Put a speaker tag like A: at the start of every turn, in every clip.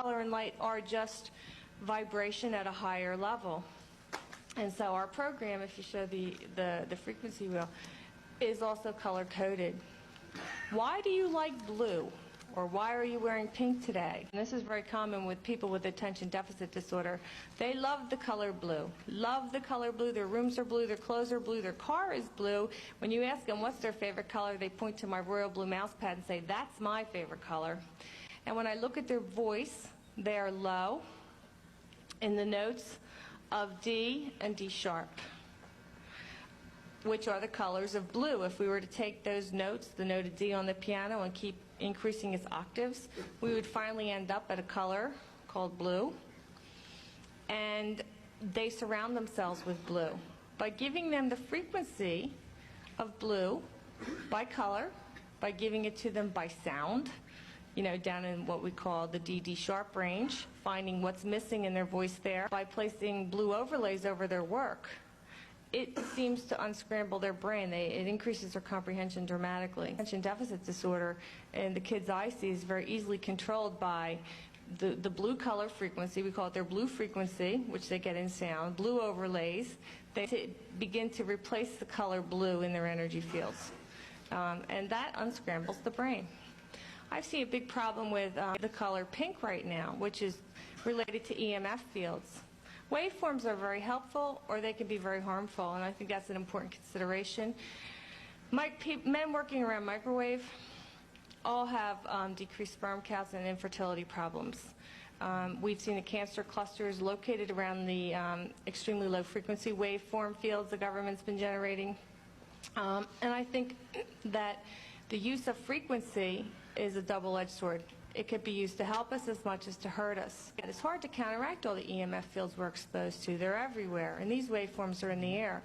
A: color and light are just vibration at a higher level. And so our program, if you show the frequency wheel, is also color-coded. Why do you like blue? Or why are you wearing pink today? And this is very common with people with attention deficit disorder. They love the color blue. Love the color blue. Their rooms are blue, their clothes are blue, their car is blue. When you ask them what's their favorite color, they point to my royal blue mouse pad and say, that's my favorite color. And when I look at their voice, they are low in the notes of D and D sharp, which are the colors of blue. If we were to take those notes, the note of D on the piano, and keep increasing its octaves, we would finally end up at a color called blue. And they surround themselves with blue. By giving them the frequency of blue by color, by giving it to them by sound, you know, down in what we call the D sharp range, finding what's missing in their voice there, by placing blue overlays over their work, it seems to unscramble their brain. It increases their comprehension dramatically. Attention deficit disorder in the kids I see is very easily controlled by the blue color frequency. We call it their blue frequency, which they get in sound, blue overlays. They begin to replace the color blue in their energy fields. And that unscrambles the brain. I see a big problem with the color pink right now, which is related to EMF fields. Waveforms are very helpful, or they can be very harmful, and I think that's an important consideration. Men working around microwave all have decreased sperm counts and infertility problems. We've seen the cancer clusters located around the extremely low frequency waveform fields the government's been generating. And I think that the use of frequency is a double-edged sword. It could be used to help us as much as to hurt us. It's hard to counteract all the EMF fields we're exposed to. They're everywhere, and these waveforms are in the air.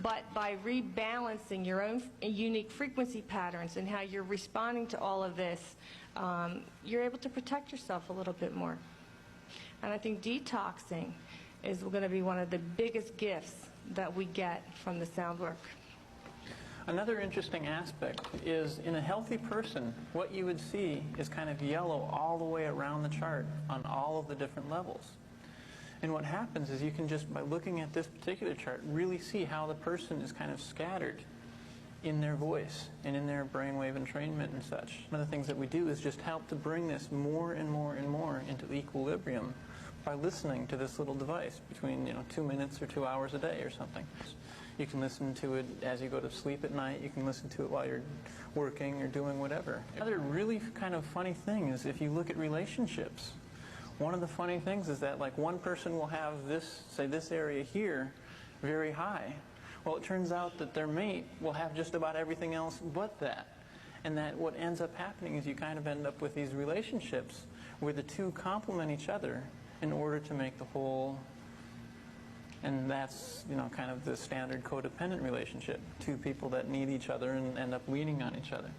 A: But by rebalancing your own unique frequency patterns and how you're responding to all of this, you're able to protect yourself a little bit more. And I think detoxing is going to be one of the biggest gifts that we get from the sound work.
B: Another interesting aspect is in a healthy person, what you would see is kind of yellow all the way around the chart on all of the different levels. And what happens is you can just, by looking at this particular chart, really see how the person is kind of scattered in their voice and in their brainwave entrainment and such. One of the things that we do is just help to bring this more and more and more into equilibrium by listening to this little device between 2 minutes or 2 hours a day or something. You can listen to it as you go to sleep at night. You can listen to it while you're working or doing whatever. Another really kind of funny thing is if you look at relationships, one of the funny things is that like one person will have this, say this area here, very high. Well, it turns out that their mate will have just about everything else but that. And that what ends up happening is you kind of end up with these relationships where the two complement each other in order to make the whole. And that's, kind of the standard codependent relationship. Two people that need each other and end up leaning on each other.